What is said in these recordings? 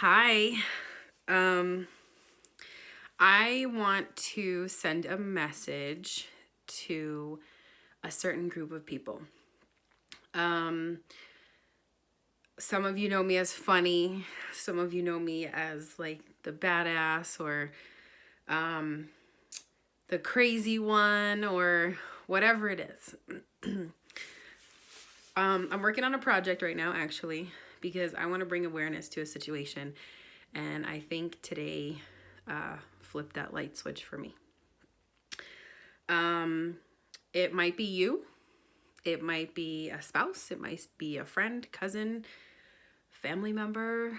Hi. Um, I want to send a message to a certain group of people. Um, some of you know me as funny. Some of you know me as like the badass or um, the crazy one or whatever it is. I'm working on a project right now, actually, because I want to bring awareness to a situation. And I think today flipped that light switch for me. It might be you. It might be a spouse. It might be a friend, cousin, family member,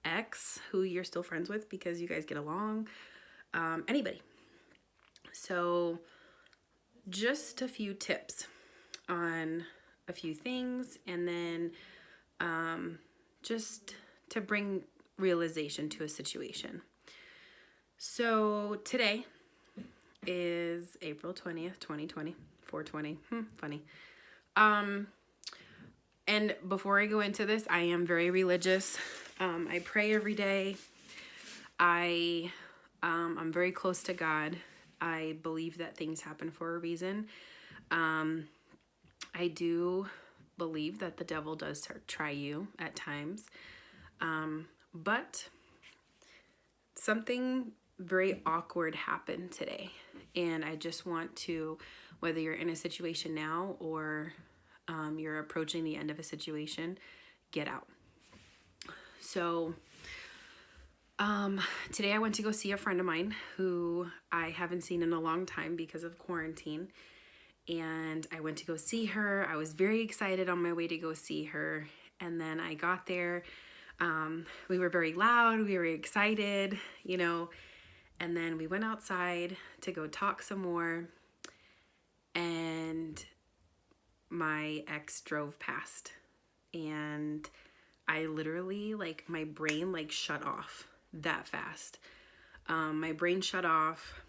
ex who you're still friends with because you guys get along. Anybody. So, just a few tips on a few things, and then just to bring realization to a situation. So, today is April 20th, 2020. 420. Funny. And before I go into this, I am very religious. I pray every day. I'm very close to God. I believe that things happen for a reason. I do believe that the devil does try you at times. But something very awkward happened today. And I just want to, whether you're in a situation now or you're approaching the end of a situation, get out. So today I went to go see a friend of mine who I haven't seen in a long time because of quarantine. And I went to go see her. I was very excited on my way to go see her. And then I got there. We were very loud. We were excited, And then we went outside to go talk some more. And my ex drove past. And I literally, my brain, shut off that fast. My brain shut off.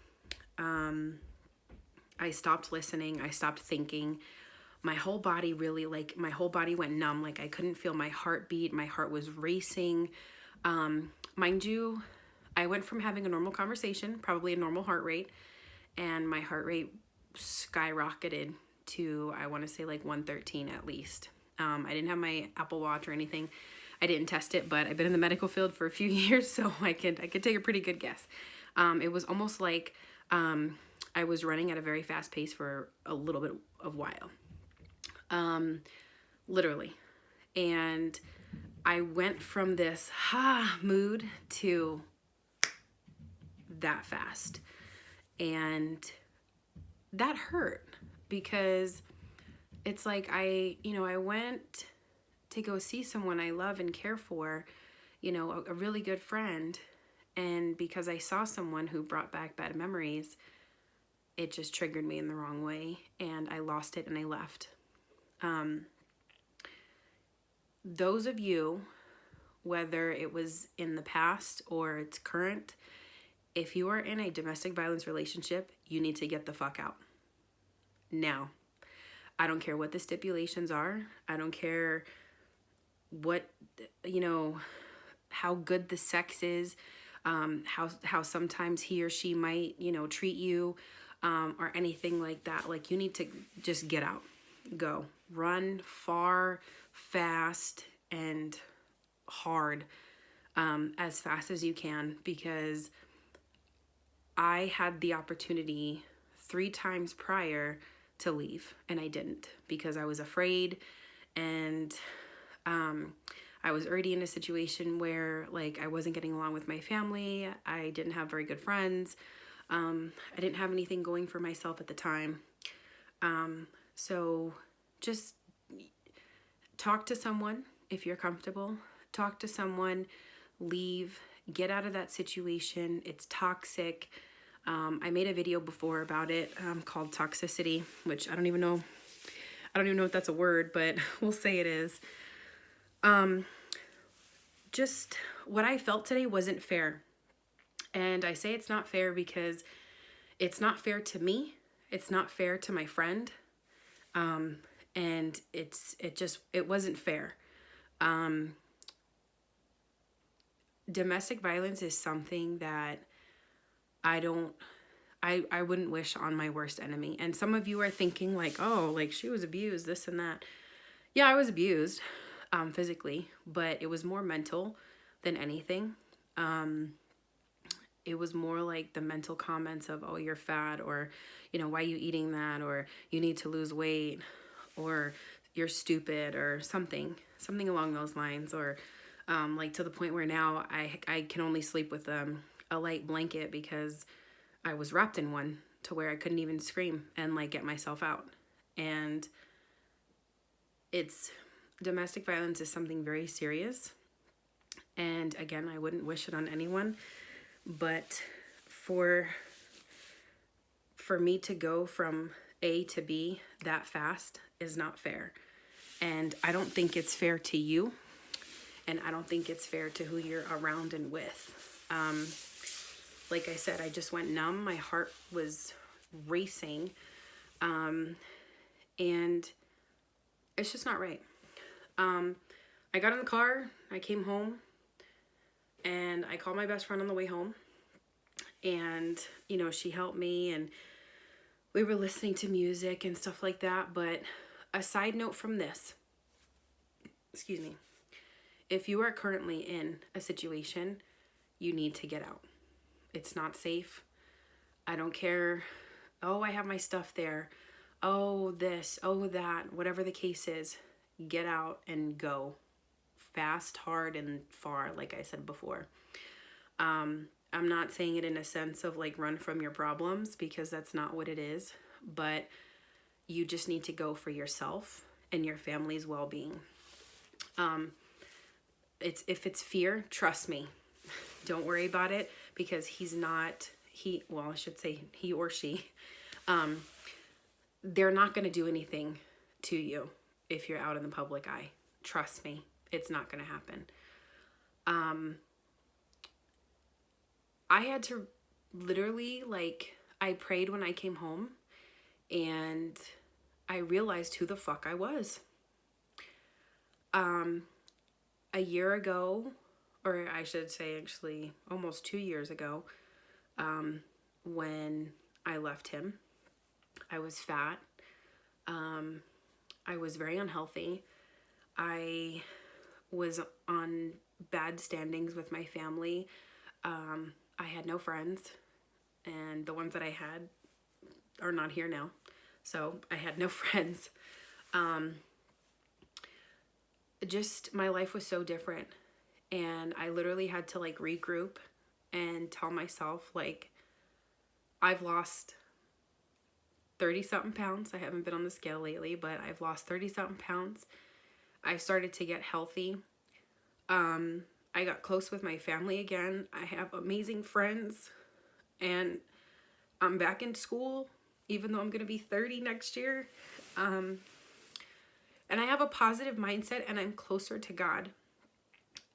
I stopped listening. I stopped thinking. My whole body really, my whole body went numb. I couldn't feel my heartbeat. My heart was racing. Mind you, I went from having a normal conversation, probably a normal heart rate, and my heart rate skyrocketed to, I want to say 113 at least. I didn't have my Apple Watch or anything. I didn't test it, but I've been in the medical field for a few years, so I could take a pretty good guess. It was almost like I was running at a very fast pace for a little bit of while. Literally. And I went from this mood to that fast. And that hurt because it's like I went to go see someone I love and care for, a really good friend. And because I saw someone who brought back bad memories, it just triggered me in the wrong way. And I lost it and I left. Those of you, whether it was in the past or it's current, if you are in a domestic violence relationship, you need to get the fuck out. Now. I don't care what the stipulations are. I don't care what, how good the sex is, how sometimes he or she might, treat you, or anything like that. You need to just get out. Go. Run far, fast, and hard, as fast as you can, because I had the opportunity 3 times prior to leave, and I didn't because I was afraid, and I was already in a situation where I wasn't getting along with my family. I didn't have very good friends. I didn't have anything going for myself at the time. So just talk to someone if you're comfortable. Talk to someone, leave, get out of that situation. It's toxic. I made a video before about it called toxicity, which I don't even know if that's a word, but we'll say it is. Just what I felt today wasn't fair. And I say it's not fair because it's not fair to me. It's not fair to my friend. And it wasn't fair. domestic violence is something that I don't, I wouldn't wish on my worst enemy. And some of you are thinking like, oh, like she was abused, this and that. Yeah, I was abused physically, but it was more mental than anything. It was more like the mental comments of, oh, you're fat, or, you know, why are you eating that, or you need to lose weight, or you're stupid, or something along those lines. Or like to the point where now I can only sleep with a light blanket because I was wrapped in one to where I couldn't even scream and like get myself out. And it's domestic violence is something very serious. And again, I wouldn't wish it on anyone, but for me to go from A to B that fast is not fair. And I don't think it's fair to you. And I don't think it's fair to who you're around and with. Like I said, I just went numb. My heart was racing. And it's just not right. I got in the car, I came home, and I called my best friend on the way home. And, you know, she helped me, and we were listening to music and stuff like that. But a side note from this, excuse me, if you are currently in a situation, you need to get out. It's not safe. I don't care. Oh, I have my stuff there. Oh, this, oh, that, whatever the case is, get out and go. Fast, hard, and far, like I said before. I'm not saying it in a sense of like run from your problems, because that's not what it is. But you just need to go for yourself and your family's well-being. If it's fear, trust me. Don't worry about it, because I should say he or she, they're not going to do anything to you if you're out in the public eye. Trust me, it's not going to happen. I had to literally, like, I prayed when I came home, and I realized who the fuck I was. A year ago, or I should say actually almost 2 years ago, when I left him, I was fat. I was very unhealthy. I was on bad standings with my family. I had no friends, and the ones that I had are not here now. So I had no friends. Just my life was so different, and I literally had to like regroup and tell myself, like, I've lost 30 something pounds. I haven't been on the scale lately, but I've lost 30 something pounds. I started to get healthy. I got close with my family again. I have amazing friends, and I'm back in school, even though I'm going to be 30 next year. And I have a positive mindset, and I'm closer to God.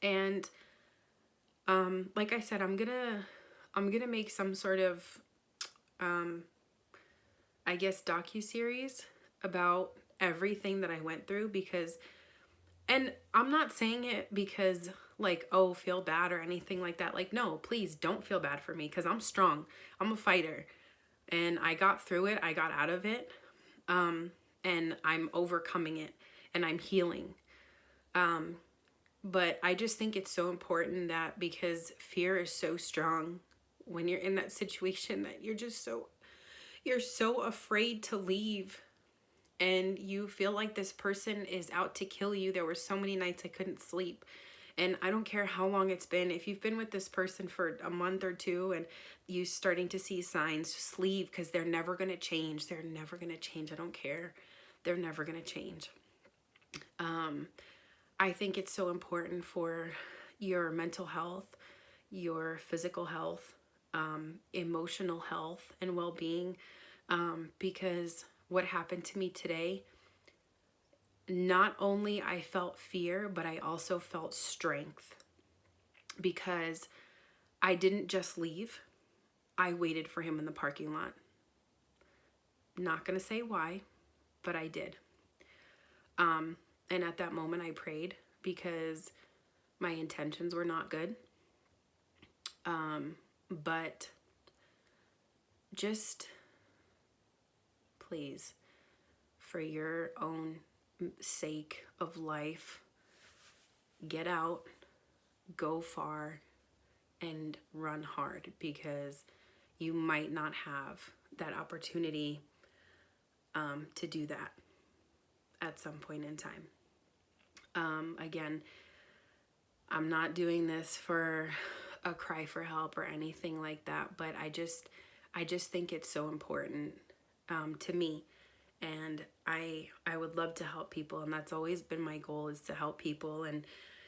And like I said, I'm gonna make some sort of I guess docuseries about everything that I went through, because, and I'm not saying it because like, oh, feel bad or anything like that. Like, no, please don't feel bad for me, because I'm strong. I'm a fighter, and I got through it. I got out of it. And I'm overcoming it, and I'm healing. But I just think it's so important that, because fear is so strong when you're in that situation, that you're so afraid to leave, and you feel like this person is out to kill you. There were so many nights I couldn't sleep. And I don't care how long it's been. If you've been with this person for a month or two and you starting to see signs, just leave, because they're never going to change. They're never going to change. I don't care. They're never going to change. I think it's so important for your mental health, your physical health, emotional health, and well-being, because what happened to me today, not only I felt fear, but I also felt strength, because I didn't just leave. I waited for him in the parking lot. Not gonna say why, but I did. And at that moment I prayed, because my intentions were not good. But just please, for your own sake of life, get out, go far, and run hard, because you might not have that opportunity to do that at some point in time. Again, I'm not doing this for a cry for help or anything like that, but I just think it's so important to me, and I would love to help people, and that's always been my goal, is to help people and,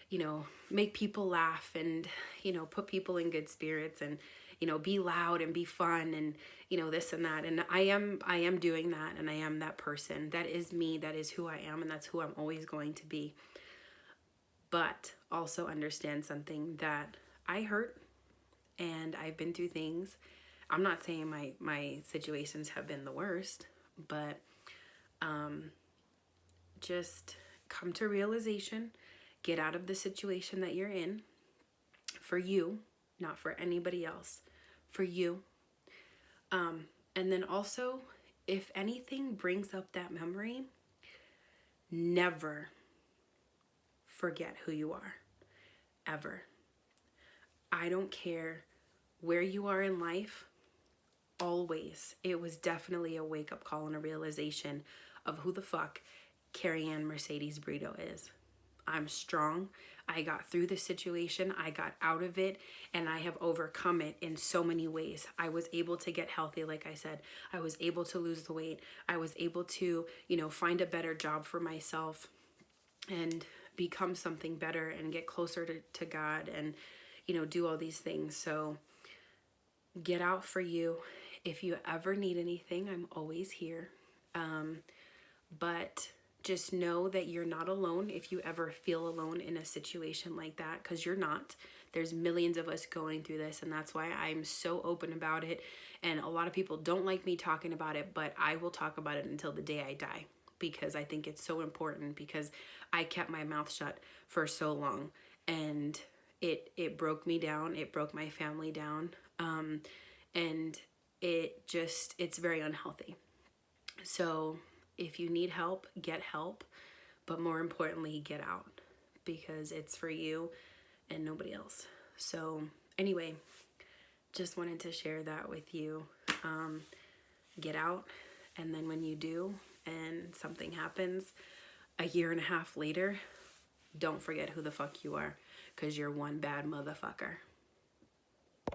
you know, make people laugh and, you know, put people in good spirits and, you know, be loud and be fun and, you know, this and that. And I am doing that, and I am that person. That is me. That is who I am, and that's who I'm always going to be. But also understand something, that I hurt and I've been through things. I'm not saying my situations have been the worst, but just come to realization, get out of the situation that you're in, for you, not for anybody else, for you. And then also, if anything brings up that memory, never forget who you are, ever. I don't care where you are in life, always. It was definitely a wake-up call and a realization of who the fuck Carrie Ann Mercedes Brito is. I'm strong. I got through the situation. I got out of it, and I have overcome it in so many ways. I was able to get healthy, like I said. I was able to lose the weight. I was able to, you know, find a better job for myself and become something better and get closer to God and, you know, do all these things. So get out for you. If you ever need anything, I'm always here. But just know that you're not alone if you ever feel alone in a situation like that, because you're not. There's millions of us going through this, and that's why I'm so open about it. And a lot of people don't like me talking about it, but I will talk about it until the day I die, because I think it's so important, because I kept my mouth shut for so long, and it broke me down. It broke my family down. And it's very unhealthy. So if you need help, get help, but more importantly, get out, because it's for you and nobody else. So anyway, just wanted to share that with you. Get out, and then when you do and something happens a year and a half later, don't forget who the fuck you are, because you're one bad motherfucker.